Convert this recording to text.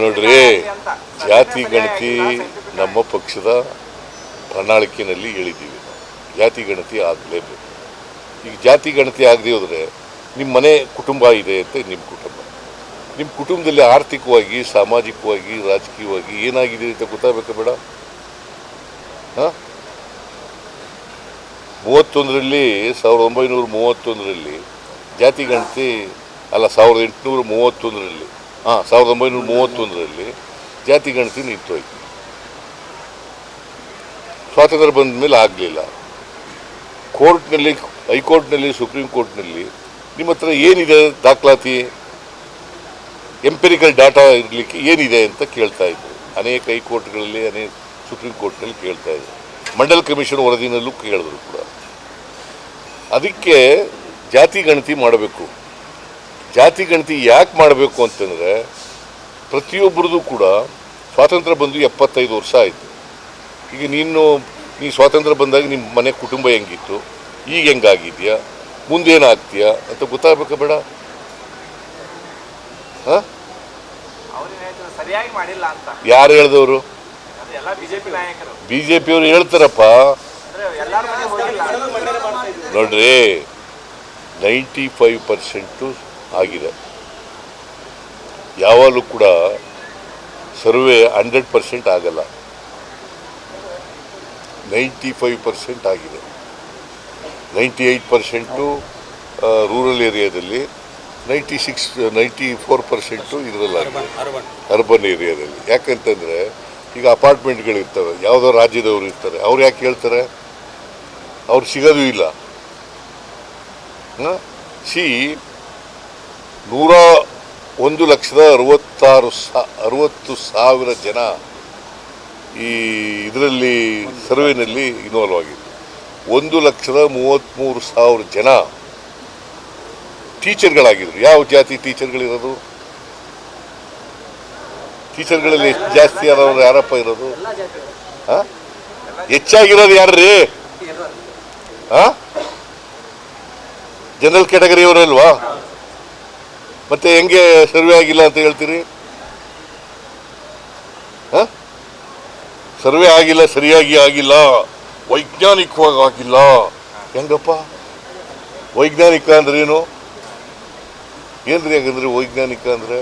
ನೋಡ್ರಿ, ಜಾತಿ ಗಣತಿ ನಮ್ಮ ಪಕ್ಷದ ಪ್ರಣಾಳಿಕೆಯಲ್ಲಿ ಹೇಳಿದ್ದೀವಿ. ಜಾತಿ ಗಣತಿ ಆಗಲೇಬೇಕು. ಈಗ ಜಾತಿ ಗಣತಿ ಆಗದೆ ಹೋದರೆ ನಿಮ್ಮ ಮನೆ ಕುಟುಂಬ ಇದೆ ಅಂತ ನಿಮ್ಮ ಕುಟುಂಬದಲ್ಲಿ ಆರ್ಥಿಕವಾಗಿ, ಸಾಮಾಜಿಕವಾಗಿ, ರಾಜಕೀಯವಾಗಿ ಏನಾಗಿದೆ ಅಂತ ಗೊತ್ತಾಗಬೇಕು ಬೇಡ? 1931ರಲ್ಲಿ ಜಾತಿ ಗಣತಿ ಅಲ್ಲ, 1931ರಲ್ಲಿ ಜಾತಿ ಗಣತಿ ನಿಂತೋಯ್ತು. ಸ್ವಾತಂತ್ರ್ಯ ಬಂದ ಮೇಲೆ ಆಗಲಿಲ್ಲ. ಕೋರ್ಟ್ನಲ್ಲಿ, ಹೈಕೋರ್ಟ್ನಲ್ಲಿ, ಸುಪ್ರೀಂ ಕೋರ್ಟ್ನಲ್ಲಿ ನಿಮ್ಮ ಹತ್ರ ಏನಿದೆ ದಾಖಲಾತಿ, ಎಂಪಿರಿಕಲ್ ಡಾಟಾ ಇರಲಿಕ್ಕೆ ಏನಿದೆ ಅಂತ ಕೇಳ್ತಾ ಇದ್ರು. ಅನೇಕ ಹೈಕೋರ್ಟ್ಗಳಲ್ಲಿ, ಅನೇಕ ಸುಪ್ರೀಂ ಕೋರ್ಟ್ನಲ್ಲಿ ಕೇಳ್ತಾ ಇದ್ರು. ಮಂಡಲ್ ಕಮಿಷನ್ ವರದಿನಲ್ಲೂ ಕೇಳಿದ್ರು ಕೂಡ. ಅದಕ್ಕೆ ಜಾತಿ ಗಣತಿ ಮಾಡಬೇಕು. ಜಾತಿ ಗಣತಿ ಯಾಕೆ ಮಾಡಬೇಕು ಅಂತಂದರೆ, ಪ್ರತಿಯೊಬ್ಬರದು ಕೂಡ ಸ್ವಾತಂತ್ರ್ಯ ಬಂದು 75 ವರ್ಷ ಆಯಿತು. ಈಗ ನೀ ಸ್ವಾತಂತ್ರ್ಯ ಬಂದಾಗ ನಿಮ್ಮ ಮನೆ ಕುಟುಂಬ ಹೆಂಗಿತ್ತು, ಈಗ ಹೆಂಗಾಗಿದೆಯಾ, ಮುಂದೇನಾಗ್ತೀಯಾ ಅಂತ ಗೊತ್ತಾಗಬೇಕ ಬೇಡ? ಯಾರು ಹೇಳಿದವರು? ಬಿಜೆಪಿಯವರು ಹೇಳ್ತಾರಪ್ಪ. ನೋಡ್ರಿ, 95% ಆಗಿದೆ. ಯಾವಾಗಲೂ ಕೂಡ ಸರ್ವೆ 100% ಆಗಲ್ಲ. 95% ಆಗಿದೆ. 98% ರೂರಲ್ ಏರಿಯಾದಲ್ಲಿ, 94% ಇದರಲ್ಲಾಗಿದೆ ಅರ್ಬನ್ ಏರಿಯಾದಲ್ಲಿ. ಯಾಕಂತಂದರೆ ಈಗ ಅಪಾರ್ಟ್ಮೆಂಟ್ಗಳಿರ್ತವೆ, ಯಾವುದೋ ರಾಜ್ಯದವರು ಇರ್ತಾರೆ, ಅವ್ರು ಯಾಕೆ ಹೇಳ್ತಾರೆ? ಅವ್ರು ಸಿಗೋದು ಇಲ್ಲ. 1,60,000 ಜನ ಈ ಇದರಲ್ಲಿ ಸರ್ವೆನಲ್ಲಿ ಇನ್ವಾಲ್ವ್ ಆಗಿತ್ತು. 1,33,000 ಜನ ಟೀಚರ್ಗಳಾಗಿದ್ರು. ಯಾವ ಜಾತಿ ಟೀಚರ್ಗಳಿರೋದು? ಟೀಚರ್ಗಳಲ್ಲಿ ಎಷ್ಟು ಜಾಸ್ತಿ ಯಾರಪ್ಪ ಇರೋದು? ಹೆಚ್ಚಾಗಿರೋದು ಯಾರ್ರೀ? ಜನರಲ್ ಕ್ಯಾಟಗರಿಯವರಲ್ವಾ? ಮತ್ತೆ ಹೆಂಗೆ ಸರ್ವೆ ಆಗಿಲ್ಲ ಅಂತ ಹೇಳ್ತೀರಿ? ಸರ್ವೆ ಆಗಿಲ್ಲ, ಸರಿಯಾಗಿ ಆಗಿಲ್ಲ, ವೈಜ್ಞಾನಿಕವಾಗಿ ಆಗಿಲ್ಲ. ಹೆಂಗಪ್ಪ ವೈಜ್ಞಾನಿಕ ಅಂದ್ರೆ ಏನು? ಏನ್ರಿ? ಹಾಗಂದ್ರೆ ವೈಜ್ಞಾನಿಕ ಅಂದ್ರೆ